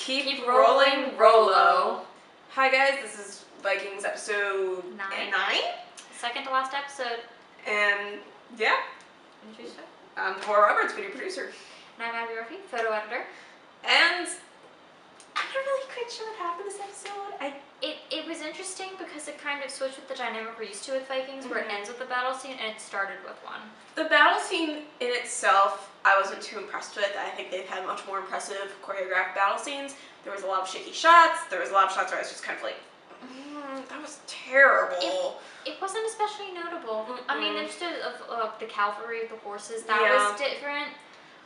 Keep rolling, Rollo. Hi guys, this is Vikings episode 9? Second to last episode. And yeah. Introduce her. I'm Devorah, video producer. And I'm Abby Murphy, photo editor. And I'm not really quite sure what happened this episode. It was interesting because it kind of switched with the dynamic we're used to with Vikings, where it ends with the battle scene and it started with one. The battle scene in itself, I wasn't too impressed with. I think they've had much more impressive choreographed battle scenes. There was a lot of shaky shots. There was a lot of shots where I was just kind of like, that was terrible. It wasn't especially notable. I mean, instead of the cavalry, the horses, that was different.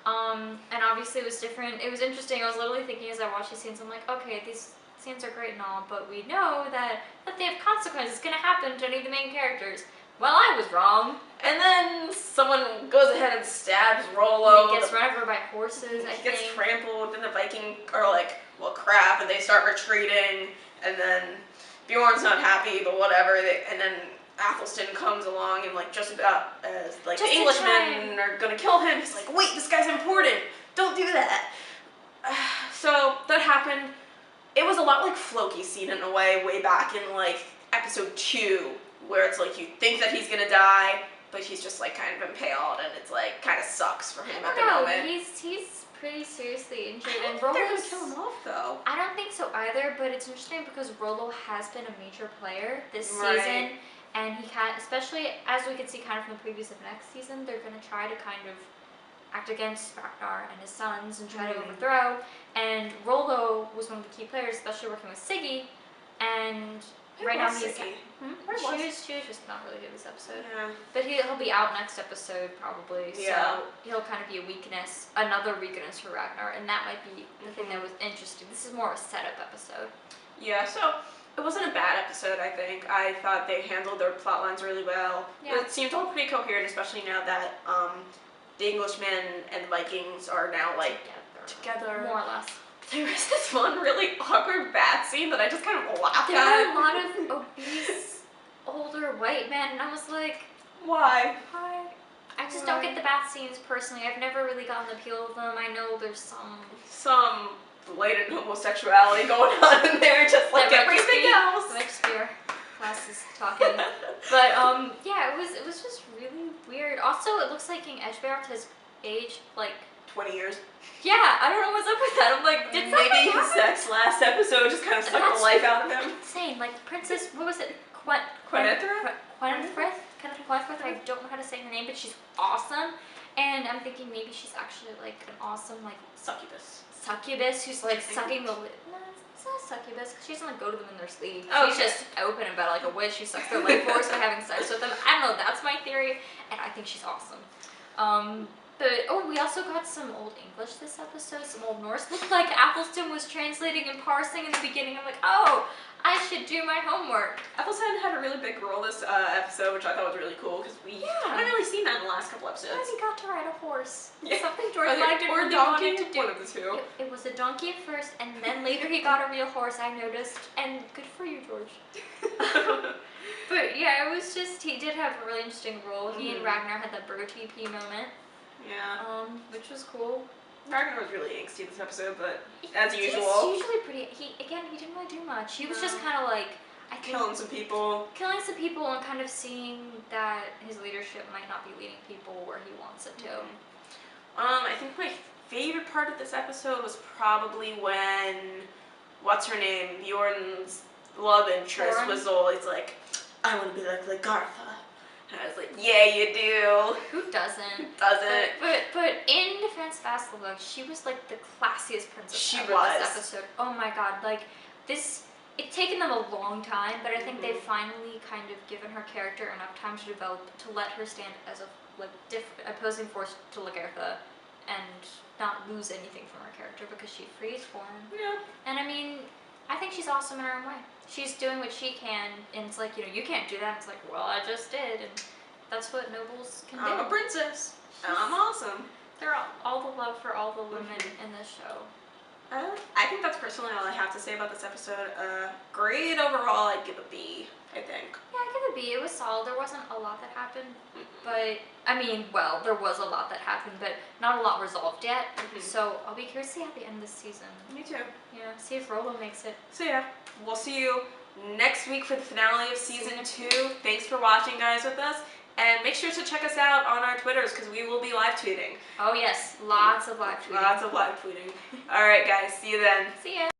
And obviously it was different. It was interesting. I was literally thinking as I watched these scenes, I'm like, okay, these scenes are great and all, but we know that they have consequences. It's going to happen to any of the main characters. Well, I was wrong. And then someone goes ahead and stabs Rollo. He gets run over by horses, He gets trampled, and the Viking are like, well, crap, and they start retreating, and then Bjorn's not happy, but whatever, and then Athelstan comes along and like just about as like the Englishmen are gonna kill him, he's like, wait, this guy's important, don't do that. So that happened. It was a lot like Floki's scene in a way back in like episode 2, where it's like you think that he's gonna die, but he's just like kind of impaled, and it's like kind of sucks for him at the moment. He's pretty seriously injured, and Rollo's they're gonna kill him off though. I don't think so either, but it's interesting because Rollo has been a major player this season, and he can, especially as we can see kind of from the previews of next season, they're gonna try to kind of act against Ragnar and his sons and try to overthrow. And Rollo was one of the key players, especially working with Siggy, and right now he's she was just not really good this episode. Yeah. But he'll be out next episode probably. Yeah. So he'll kind of be a weakness, another weakness for Ragnar, and that might be the thing that was interesting. This is more a setup episode. Yeah, so it wasn't a bad episode, I think. I thought they handled their plot lines really well. Yeah. It seemed all pretty coherent, especially now that the Englishmen and the Vikings are now like together. More or less. There was this one really awkward bat scene that I just kind of laughed at. There were a lot of obese, older white men, and I was like, why? I just don't get the bat scenes personally. I've never really gotten the appeal of them. I know there's some blatant homosexuality going on in there, just like everything else. That might just be our classes talking. But yeah, it was just really weird. Also, it looks like King Edgebarth has aged like 20 years. Yeah, I don't know what's up with that. I'm like, did maybe his sex last episode just kind of sucked the life out of him? Insane. Like Princess, what was it? Quenethra? I don't know how to say her name, but she's awesome. And I'm thinking maybe she's actually like an awesome like succubus. Succubus who's like sucking the lip. No, it's not a succubus because she doesn't like go to them in their sleep. Oh, she's just open about it, like a witch who sucks their life force by having sex with them. I don't know. That's my theory, and I think she's awesome. But we also got some old English this episode, some old Norse. Looked like Athelstan was translating and parsing in the beginning. I'm like, oh, I should do my homework. Athelstan had a really big role this episode, which I thought was really cool because we haven't really seen that in the last couple episodes. He got to ride a horse. Yeah. Something George liked or a donkey, to do. One of the two. It was a donkey at first, and then later he got a real horse, I noticed. And good for you, George. But yeah, it was just, he did have a really interesting role. He and Ragnar had that bro TP moment. Yeah. Which was cool. Ragnar was really angsty this episode, but as usual. He's usually pretty. He didn't really do much. He was just kind of like, I think, killing some people and kind of seeing that his leadership might not be leading people where he wants it to. I think my favorite part of this episode was probably when what's her name, Bjorn's love interest was always like, I want to be like Gartha. And I was like, yeah, you do. Who doesn't? But in defense of Aslog, she was like the classiest princess ever this episode. Oh my god, like this. It's taken them a long time, but I think they've finally kind of given her character enough time to develop to let her stand as a opposing force to Lagertha and not lose anything from her character because she frees for him. Yeah. And I mean, I think she's awesome in her own way. She's doing what she can, and it's like, you can't do that. It's like, well, I just did, and that's what nobles can do. I'm a princess, and I'm awesome. They're all the love for all the women in this show. I think that's personally all I have to say about this episode. Grade overall, I'd give a B, I think. Yeah, I give it B. It was solid. There wasn't a lot that happened, but I mean, well, there was a lot that happened, but not a lot resolved yet. So I'll be curious to see how the end of this season. Me too. Yeah, see if Rollo makes it. So yeah, we'll see you next week for the finale of season 2. Thanks for watching, guys, with us. And make sure to check us out on our Twitters because we will be live tweeting. Oh yes, lots of live tweeting. Lots of live tweeting. All right, guys. See you then. See ya.